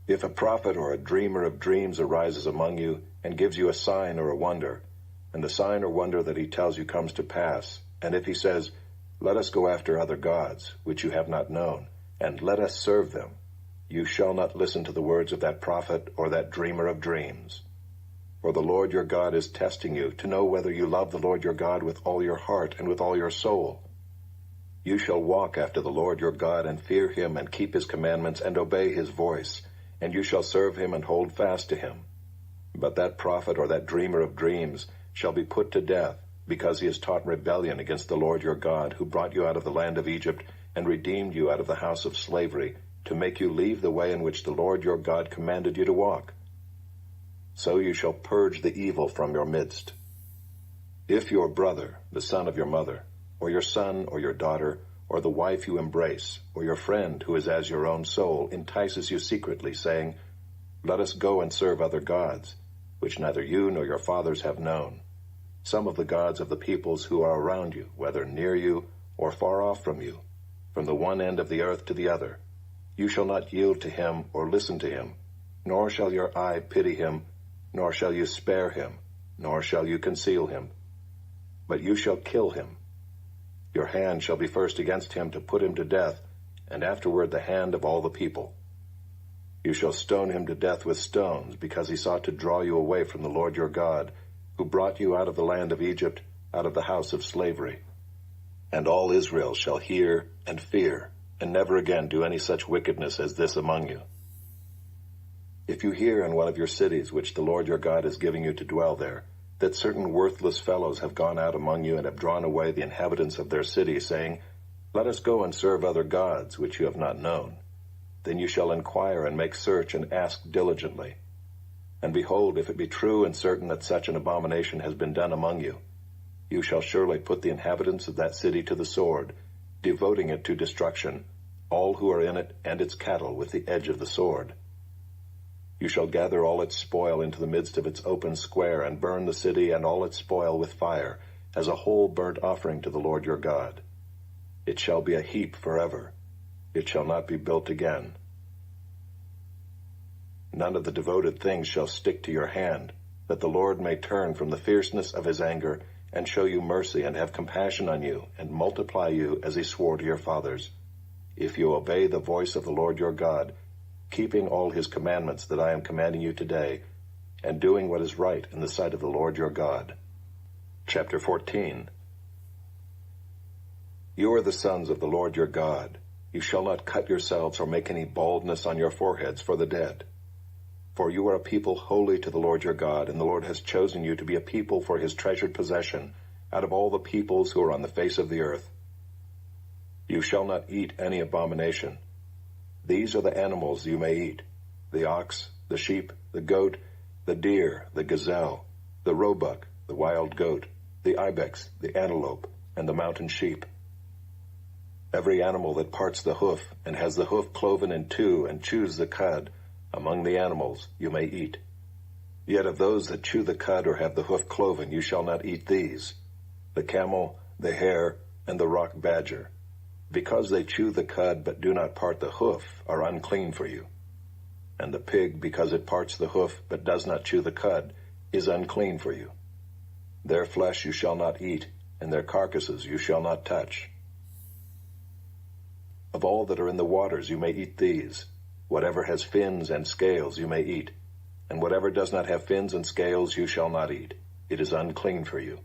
If a prophet or a dreamer of dreams arises among you and gives you a sign or a wonder, and the sign or wonder that he tells you comes to pass, and if he says, "Let us go after other gods, which you have not known, and let us serve them," you shall not listen to the words of that prophet or that dreamer of dreams. For the Lord your God is testing you to know whether you love the Lord your God with all your heart and with all your soul. You shall walk after the Lord your God and fear him and keep his commandments and obey his voice, and you shall serve him and hold fast to him. But that prophet or that dreamer of dreams shall be put to death, because he has taught rebellion against the Lord your God, who brought you out of the land of Egypt and redeemed you out of the house of slavery, to make you leave the way in which the Lord your God commanded you to walk. So you shall purge the evil from your midst. If your brother, the son of your mother, or your son or your daughter, or the wife you embrace, or your friend who is as your own soul, entices you secretly, saying, "Let us go and serve other gods," which neither you nor your fathers have known, some of the gods of the peoples who are around you, whether near you or far off from you, from the one end of the earth to the other, you shall not yield to him or listen to him, nor shall your eye pity him, nor shall you spare him, nor shall you conceal him. But you shall kill him. Your hand shall be first against him to put him to death, and afterward the hand of all the people. You shall stone him to death with stones, because he sought to draw you away from the Lord your God, who brought you out of the land of Egypt, out of the house of slavery. And all Israel shall hear and fear, and never again do any such wickedness as this among you. If you hear in one of your cities, which the Lord your God is giving you to dwell there, that certain worthless fellows have gone out among you and have drawn away the inhabitants of their city, saying, "Let us go and serve other gods, which you have not known," then you shall inquire and make search and ask diligently. And behold, if it be true and certain that such an abomination has been done among you, you shall surely put the inhabitants of that city to the sword, devoting it to destruction, all who are in it and its cattle with the edge of the sword. You shall gather all its spoil into the midst of its open square, and burn the city and all its spoil with fire, as a whole burnt offering to the Lord your God. It shall be a heap forever. It shall not be built again. None of the devoted things shall stick to your hand, that the Lord may turn from the fierceness of his anger, and show you mercy, and have compassion on you, and multiply you as he swore to your fathers, if you obey the voice of the Lord your God, keeping all his commandments that I am commanding you today, and doing what is right in the sight of the Lord your God. Chapter 14. You are the sons of the Lord your God. You shall not cut yourselves or make any baldness on your foreheads for the dead. For you are a people holy to the Lord your God, and the Lord has chosen you to be a people for his treasured possession, out of all the peoples who are on the face of the earth. You shall not eat any abomination. These are the animals you may eat: the ox, the sheep, the goat, the deer, the gazelle, the roebuck, the wild goat, the ibex, the antelope, and the mountain sheep. Every animal that parts the hoof, and has the hoof cloven in two, and chews the cud, among the animals you may eat. Yet of those that chew the cud or have the hoof cloven you shall not eat these: the camel, the hare, and the rock badger, because they chew the cud but do not part the hoof, are unclean for you. And the pig, because it parts the hoof but does not chew the cud, is unclean for you. Their flesh you shall not eat, and their carcasses you shall not touch. Of all that are in the waters you may eat these: whatever has fins and scales you may eat, and whatever does not have fins and scales you shall not eat. It is unclean for you.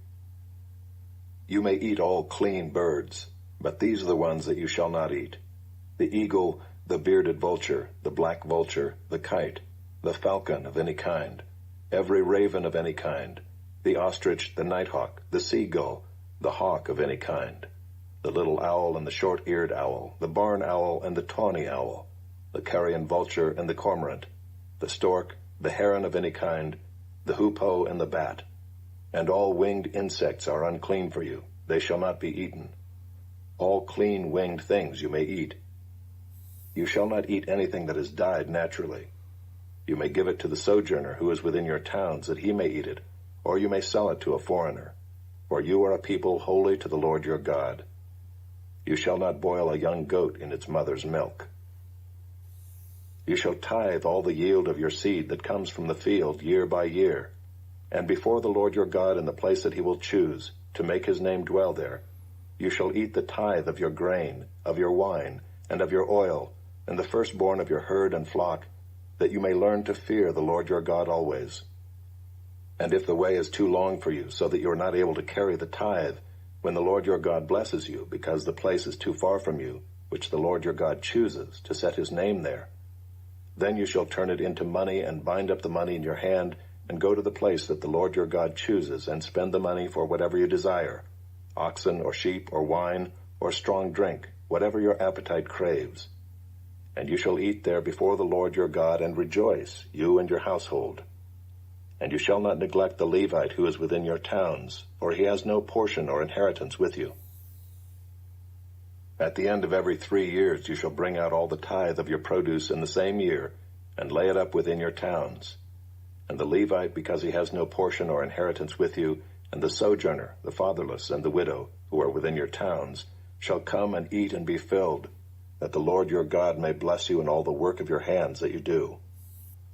You may eat all clean birds, but these are the ones that you shall not eat: the eagle, the bearded vulture, the black vulture, the kite, the falcon of any kind, every raven of any kind, the ostrich, the nighthawk, the seagull, the hawk of any kind, the little owl and the short-eared owl, the barn owl and the tawny owl, the carrion vulture and the cormorant, the stork, the heron of any kind, the hoopoe and the bat. And all winged insects are unclean for you. They shall not be eaten. All clean winged things you may eat. You shall not eat anything that has died naturally. You may give it to the sojourner who is within your towns, that he may eat it, or you may sell it to a foreigner. For you are a people holy to the Lord your God. You shall not boil a young goat in its mother's milk. You shall tithe all the yield of your seed that comes from the field year by year. And before the Lord your God in the place that he will choose, to make his name dwell there, you shall eat the tithe of your grain, of your wine, and of your oil, and the firstborn of your herd and flock, that you may learn to fear the Lord your God always. And if the way is too long for you, so that you are not able to carry the tithe, when the Lord your God blesses you, because the place is too far from you, which the Lord your God chooses to set his name there, then you shall turn it into money and bind up the money in your hand and go to the place that the Lord your God chooses and spend the money for whatever you desire, oxen or sheep or wine or strong drink, whatever your appetite craves. And you shall eat there before the Lord your God and rejoice, you and your household. And you shall not neglect the Levite who is within your towns, for he has no portion or inheritance with you. At the end of every 3 years you shall bring out all the tithe of your produce in the same year, and lay it up within your towns. And the Levite, because he has no portion or inheritance with you, and the sojourner, the fatherless, and the widow, who are within your towns, shall come and eat and be filled, that the Lord your God may bless you in all the work of your hands that you do.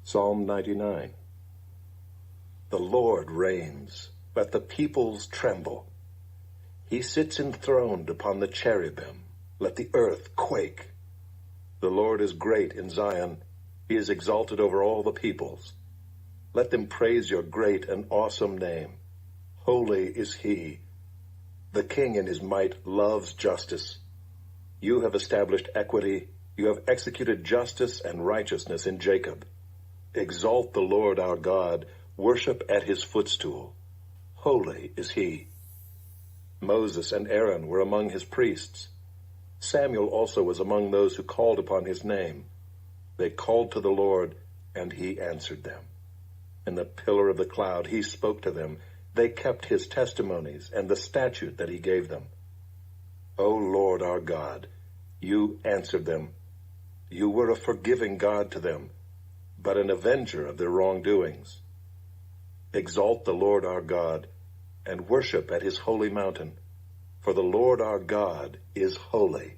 Psalm 99. The Lord reigns, let the peoples tremble. He sits enthroned upon the cherubim, let the earth quake. The Lord is great in Zion, he is exalted over all the peoples. Let them praise your great and awesome name. Holy is he. The King in his might loves justice. You have established equity, you have executed justice and righteousness in Jacob. Exalt the Lord our God, worship at his footstool. Holy is he. Moses and Aaron were among his priests. Samuel also was among those who called upon his name. They called to the Lord, and he answered them. In the pillar of the cloud he spoke to them. They kept his testimonies and the statute that he gave them. O Lord our God, you answered them. You were a forgiving God to them, but an avenger of their wrongdoings. Exalt the Lord our God, and worship at his holy mountain, for the Lord our God is holy.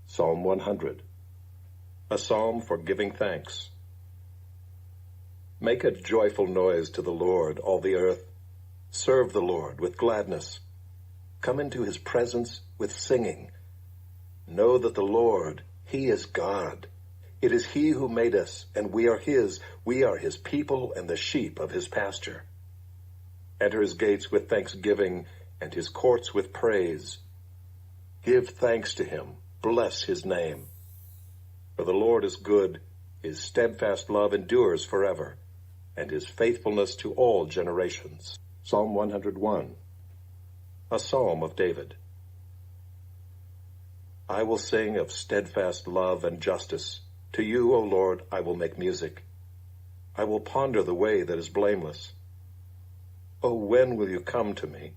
Psalm 100. A psalm for giving thanks. Make a joyful noise to the Lord, all the earth. Serve the Lord with gladness. Come into his presence with singing. Know that the Lord, he is God. It is he who made us, and we are his. We are his people and the sheep of his pasture. Enter his gates with thanksgiving and his courts with praise. Give thanks to him. Bless his name. For the Lord is good. His steadfast love endures forever, and his faithfulness to all generations. Psalm 101. A psalm of David. I will sing of steadfast love and justice. To you, O Lord, I will make music. I will ponder the way that is blameless. O when will you come to me?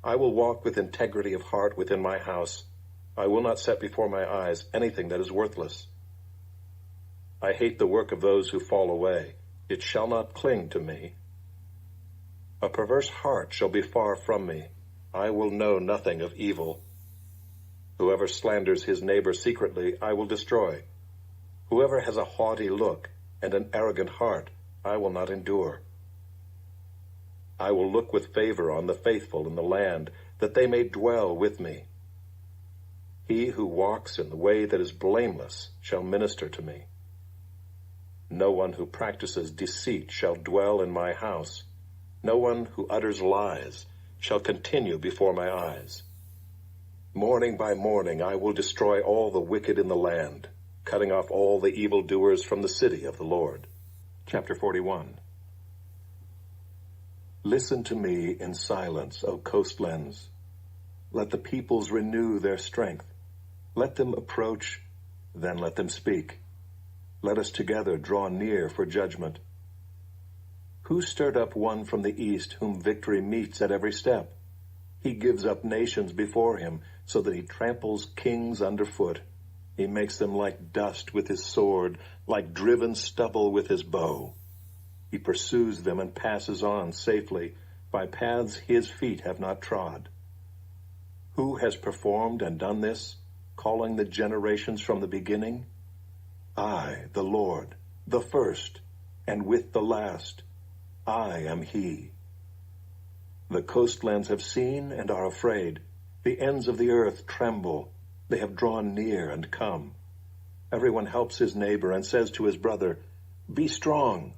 I will walk with integrity of heart within my house. I will not set before my eyes anything that is worthless. I hate the work of those who fall away. It shall not cling to me. A perverse heart shall be far from me. I will know nothing of evil. Whoever slanders his neighbor secretly, I will destroy. Whoever has a haughty look and an arrogant heart, I will not endure. I will look with favor on the faithful in the land, that they may dwell with me. He who walks in the way that is blameless shall minister to me. No one who practices deceit shall dwell in my house. No one who utters lies shall continue before my eyes. Morning by morning I will destroy all the wicked in the land, cutting off all the evildoers from the city of the Lord. Chapter 41. Listen to me in silence, O coastlands. Let the peoples renew their strength. Let them approach, then let them speak. Let us together draw near for judgment. Who stirred up one from the east, whom victory meets at every step? He gives up nations before him, so that he tramples kings underfoot. He makes them like dust with his sword, like driven stubble with his bow. He pursues them and passes on safely, by paths his feet have not trod. Who has performed and done this, calling the generations from the beginning? I, the Lord, the first, and with the last, I am he. The coastlands have seen and are afraid. The ends of the earth tremble. They have drawn near and come. Everyone helps his neighbor and says to his brother, Be strong.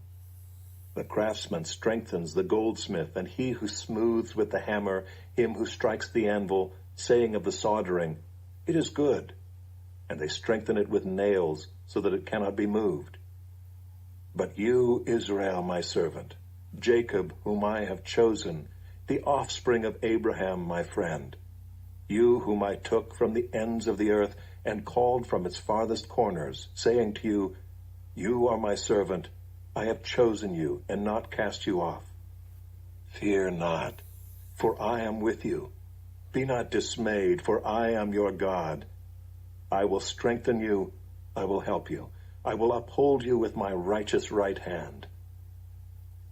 The craftsman strengthens the goldsmith, and he who smooths with the hammer, him who strikes the anvil, saying of the soldering, It is good. And they strengthen it with nails, so that it cannot be moved. But you, Israel, my servant, Jacob, whom I have chosen, the offspring of Abraham, my friend, you whom I took from the ends of the earth and called from its farthest corners, saying to you, You are my servant, I have chosen you and not cast you off. Fear not, for I am with you. Be not dismayed, for I am your God. I will strengthen you, I will help you. I will uphold you with my righteous right hand.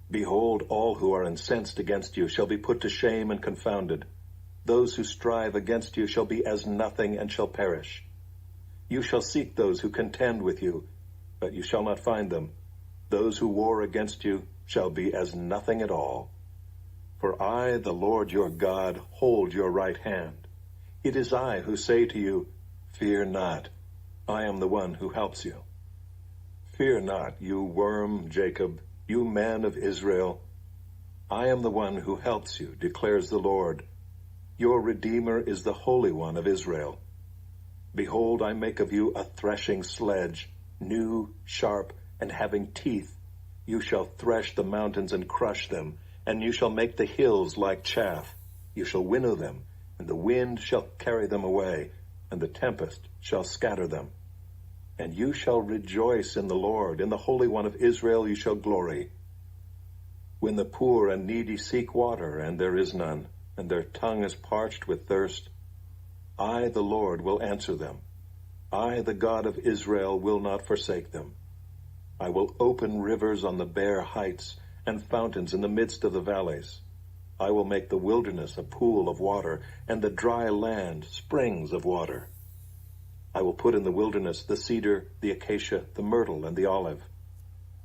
Behold, all who are incensed against you shall be put to shame and confounded. Those who strive against you shall be as nothing and shall perish. You shall seek those who contend with you, but you shall not find them. Those who war against you shall be as nothing at all. For I, the Lord your God, hold your right hand. It is I who say to you, Fear not, I am the one who helps you. Fear not, you worm, Jacob, you man of Israel. I am the one who helps you, declares the Lord. Your Redeemer is the Holy One of Israel. Behold, I make of you a threshing sledge, new, sharp, and having teeth. You shall thresh the mountains and crush them, and you shall make the hills like chaff. You shall winnow them, and the wind shall carry them away, and the tempest shall scatter them. And you shall rejoice in the Lord, in the Holy One of Israel you shall glory. When the poor and needy seek water, and there is none, and their tongue is parched with thirst, I, the Lord, will answer them. I, the God of Israel, will not forsake them. I will open rivers on the bare heights, and fountains in the midst of the valleys. I will make the wilderness a pool of water, and the dry land springs of water. I will put in the wilderness the cedar, the acacia, the myrtle, and the olive.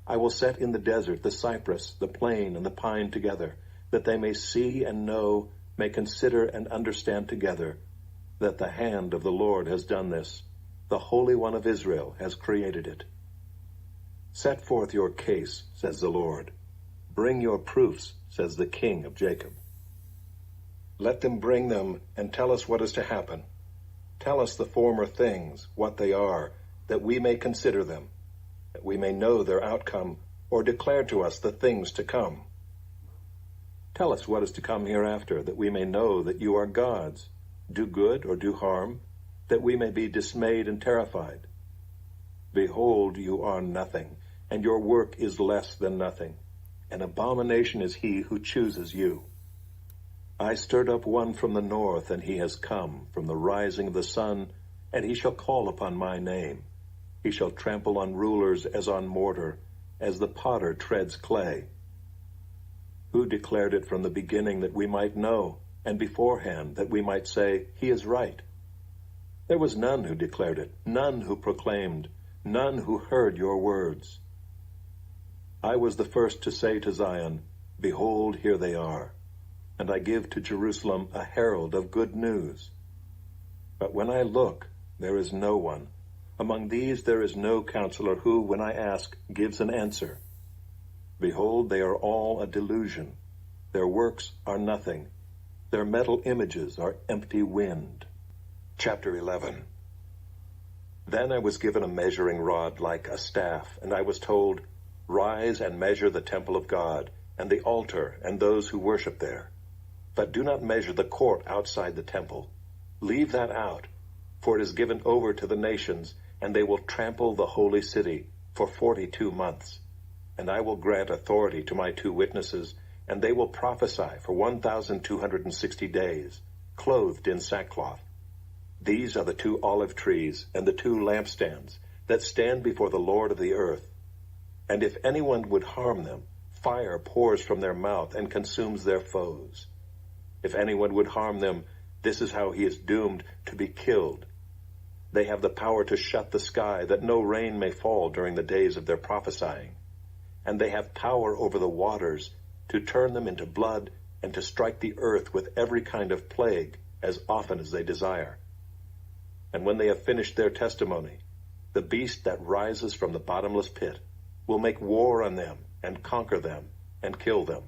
I will set in the desert the cypress, the plane, and the pine together, that they may see and know, may consider and understand together, that the hand of the Lord has done this. The Holy One of Israel has created it. Set forth your case, says the Lord. Bring your proofs, says the King of Jacob. Let them bring them, and tell us what is to happen. Tell us the former things, what they are, that we may consider them, that we may know their outcome, or declare to us the things to come. Tell us what is to come hereafter, that we may know that you are gods. Do good or do harm, that we may be dismayed and terrified. Behold, you are nothing, and your work is less than nothing. An abomination is he who chooses you. I stirred up one from the north, and he has come from the rising of the sun, and he shall call upon my name. He shall trample on rulers as on mortar, as the potter treads clay. Who declared it from the beginning that we might know, and beforehand that we might say, He is right? There was none who declared it, none who proclaimed, none who heard your words. I was the first to say to Zion, Behold, here they are. And I give to Jerusalem a herald of good news. But when I look, there is no one. Among these there is no counselor who, when I ask, gives an answer. Behold, they are all a delusion. Their works are nothing. Their metal images are empty wind. Chapter 11. Then I was given a measuring rod like a staff, and I was told, Rise and measure the temple of God, and the altar, and those who worship there. But do not measure the court outside the temple. Leave that out, for it is given over to the nations, and they will trample the holy city for 42 months. And I will grant authority to my 2 witnesses, and they will prophesy for 1,260 days, clothed in sackcloth. These are the 2 olive trees and the 2 lampstands that stand before the Lord of the earth. And if anyone would harm them, fire pours from their mouth and consumes their foes. If anyone would harm them, this is how he is doomed to be killed. They have the power to shut the sky, that no rain may fall during the days of their prophesying. And they have power over the waters, to turn them into blood, and to strike the earth with every kind of plague, as often as they desire. And when they have finished their testimony, the beast that rises from the bottomless pit will make war on them, and conquer them, and kill them.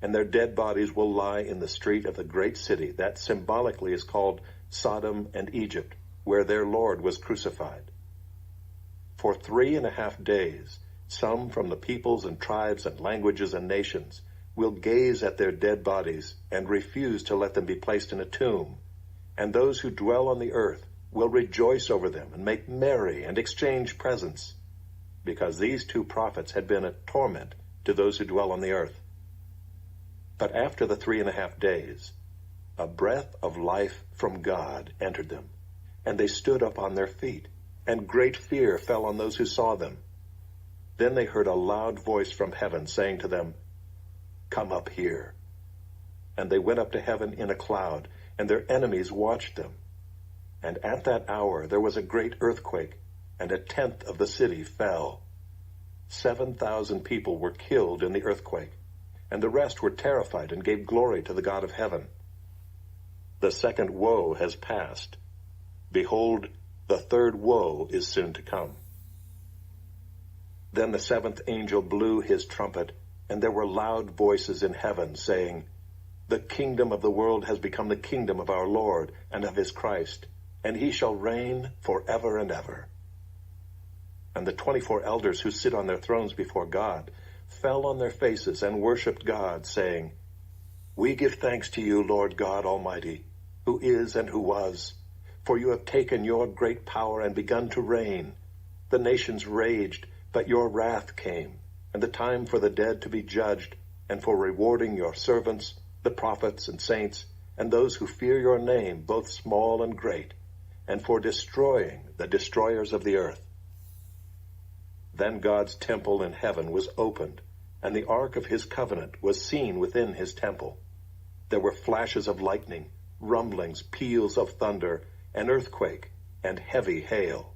And their dead bodies will lie in the street of the great city that symbolically is called Sodom and Egypt, where their Lord was crucified. For 3.5 days, some from the peoples and tribes and languages and nations will gaze at their dead bodies and refuse to let them be placed in a tomb. And those who dwell on the earth will rejoice over them and make merry and exchange presents, because these 2 prophets had been a torment to those who dwell on the earth. But after the 3.5 days, a breath of life from God entered them, and they stood up on their feet, and great fear fell on those who saw them. Then they heard a loud voice from heaven saying to them, "Come up here." And they went up to heaven in a cloud, and their enemies watched them. And at that hour there was a great earthquake, and 1/10 of the city fell. 7,000 people were killed in the earthquake, and the rest were terrified and gave glory to the God of heaven. The second woe has passed. Behold, the third woe is soon to come. Then the 7th angel blew his trumpet, and there were loud voices in heaven saying, "The kingdom of the world has become the kingdom of our Lord and of his Christ, and he shall reign forever and ever." And the 24 elders who sit on their thrones before God fell on their faces and worshipped God, saying, "We give thanks to you, Lord God Almighty, who is and who was, for you have taken your great power and begun to reign. The nations raged, but your wrath came, and the time for the dead to be judged, and for rewarding your servants, the prophets and saints, and those who fear your name, both small and great, and for destroying the destroyers of the earth." Then God's temple in heaven was opened, and the ark of his covenant was seen within his temple. There were flashes of lightning, rumblings, peals of thunder, an earthquake, and heavy hail.